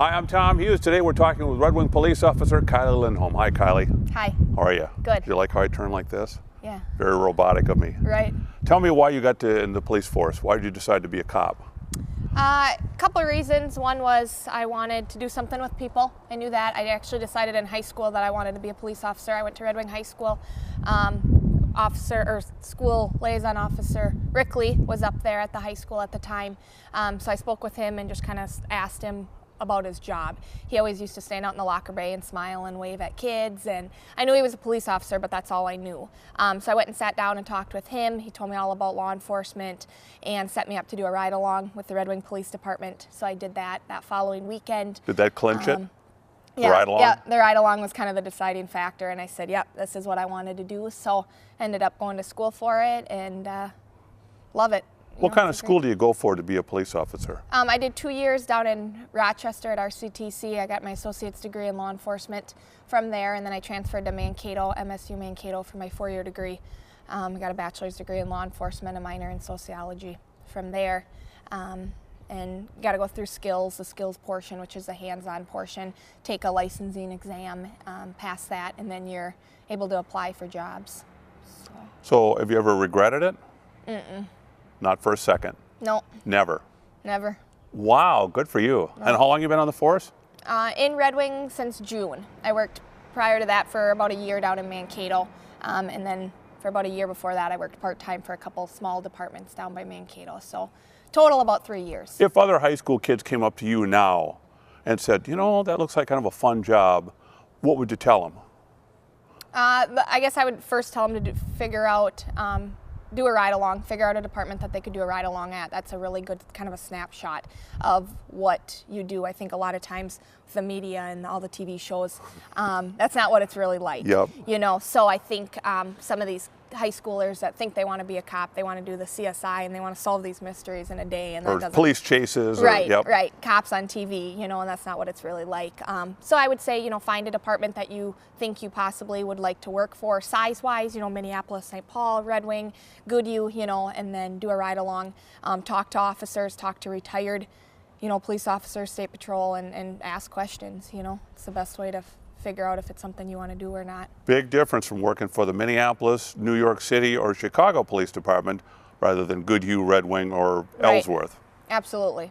Hi, I'm Tom Hughes. Today we're talking with Red Wing Police Officer Kyley Lindholm. Hi, Kylie. Hi. How are you? Good. Do you like how I turn like this? Yeah. Very robotic of me. Right. Tell me why you got in the police force. Why did you decide to be a cop? A couple of reasons. One was I wanted to do something with people. I knew that. I actually decided in high school that I wanted to be a police officer. I went to Red Wing High School. School liaison officer Rickley was up there at the high school at the time. So I spoke with him and just kind of asked him about his job. He always used to stand out in the locker bay and smile and wave at kids, and I knew he was a police officer, but that's all I knew. So I went and sat down and talked with him. He told me all about law enforcement and set me up to do a ride-along with the Red Wing Police Department. So I did that following weekend. Did that clinch it? Yeah, ride-along? Yeah, the ride-along was kind of the deciding factor, and I said, yep, this is what I wanted to do. So I ended up going to school for it and love it. What kind of school do you go for to be a police officer? I did 2 years down in Rochester at RCTC. I got my associate's degree in law enforcement from there, and then I transferred to Mankato, MSU Mankato, for my 4-year degree. I got a bachelor's degree in law enforcement, a minor in sociology from there. And got to go through the skills portion, which is the hands-on portion, take a licensing exam, pass that, and then you're able to apply for jobs. So have you ever regretted it? Mm-mm. Not for a second? No. Never? Never. Wow, good for you. No. And how long have you been on the force? In Red Wing since June. I worked prior to that for about a year down in Mankato, and then for about a year before that I worked part-time for a couple small departments down by Mankato. So total about 3 years. If other high school kids came up to you now and said, you know, that looks like kind of a fun job, what would you tell them? I guess I would first tell them to do a ride-along, figure out a department that they could do a ride-along at. That's a really good kind of a snapshot of what you do. I think a lot of times with the media and all the TV shows, that's not what it's really like. Yep. You know, so I think some of these high schoolers that think they want to be a cop, they want to do the CSI and they want to solve these mysteries in a day. And or police chases. Right, yep. Right. Cops on TV, you know, and that's not what it's really like. So I would say, you know, find a department that you think you possibly would like to work for, size-wise, you know, Minneapolis, St. Paul, Red Wing, Goodhue, you know, and then do a ride-along, talk to officers, talk to retired, you know, police officers, state patrol, and ask questions, you know. It's the best way to figure out if it's something you want to do or not. Big difference from working for the Minneapolis, New York City, or Chicago Police Department rather than Goodhue, Red Wing, or Ellsworth. Absolutely.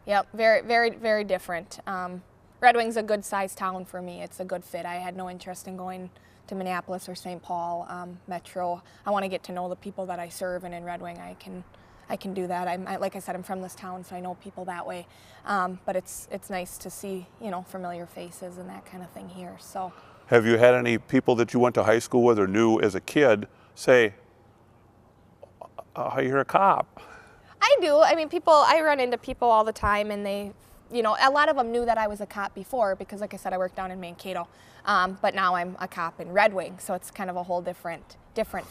Yep, very, very, very different. Red Wing's a good sized town for me. It's a good fit. I had no interest in going to Minneapolis or St. Paul Metro. I want to get to know the people that I serve, and in Red Wing I can do that. Like I said, I'm from this town, so I know people that way. But it's nice to see, you know, familiar faces and that kind of thing here. So, have you had any people that you went to high school with or knew as a kid say, "You're a cop"? I do. I mean, I run into people all the time, and they, you know, a lot of them knew that I was a cop before because, like I said, I worked down in Mankato. But now I'm a cop in Red Wing, so it's kind of a whole different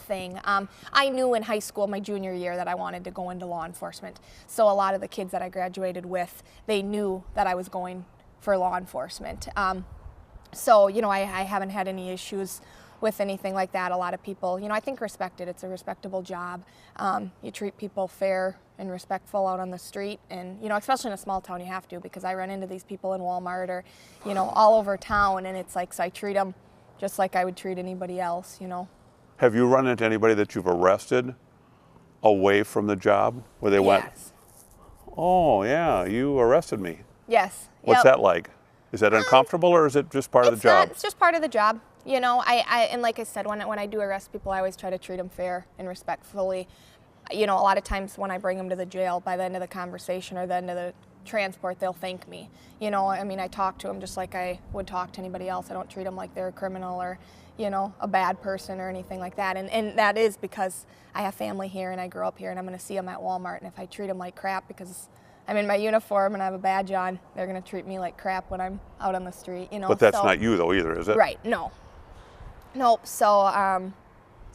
thing. I knew in high school, my junior year, that I wanted to go into law enforcement. So a lot of the kids that I graduated with, they knew that I was going for law enforcement. So, you know, I haven't had any issues with anything like that. A lot of people, you know, I think respect it. It's a respectable job. You treat people fair and respectful out on the street, and, you know, especially in a small town, you have to, because I run into these people in Walmart or, you know, all over town, and it's like, so I treat them just like I would treat anybody else, you know. Have you run into anybody that you've arrested away from the job where they went, "Oh yeah, you arrested me"? Yes. What's that like? Is that uncomfortable, or is it just part of the job? It's just part of the job. You know, and like I said, when I do arrest people, I always try to treat them fair and respectfully. You know, a lot of times when I bring them to the jail, by the end of the conversation or the end of the transport, they'll thank me. You know, I mean, I talk to them just like I would talk to anybody else. I don't treat them like they're a criminal or, you know, a bad person or anything like that. And that is because I have family here and I grew up here, and I'm going to see them at Walmart. And if I treat them like crap because I'm in my uniform and I have a badge on, they're going to treat me like crap when I'm out on the street, you know. But that's not you though either, is it? Right, no. Nope. So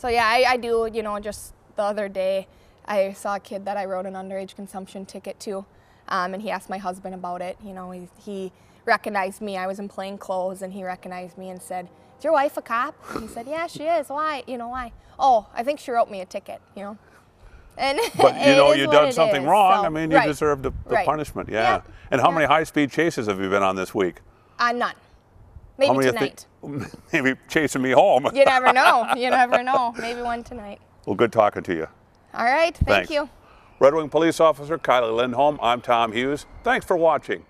yeah, I do, you know, just the other day I saw a kid that I wrote an underage consumption ticket to, and he asked my husband about it. You know, he recognized me. I was in plain clothes, and he recognized me and said, "Is your wife a cop?" And he said, "Yeah, she is. Why? You know, why?" "Oh, I think she wrote me a ticket," you know. And But you know it is you what done it something is, wrong. so- I mean, you right. deserve the Right. punishment. Yeah. Yep. And how Yep. many high-speed chases have you been on this week? None. Maybe How many tonight. Maybe chasing me home. You never know. You never know. Maybe one tonight. Well, good talking to you. All right. Thank Thanks. you. Red Wing Police Officer Kyley Lindholm. I'm Tom Hughes. Thanks for watching.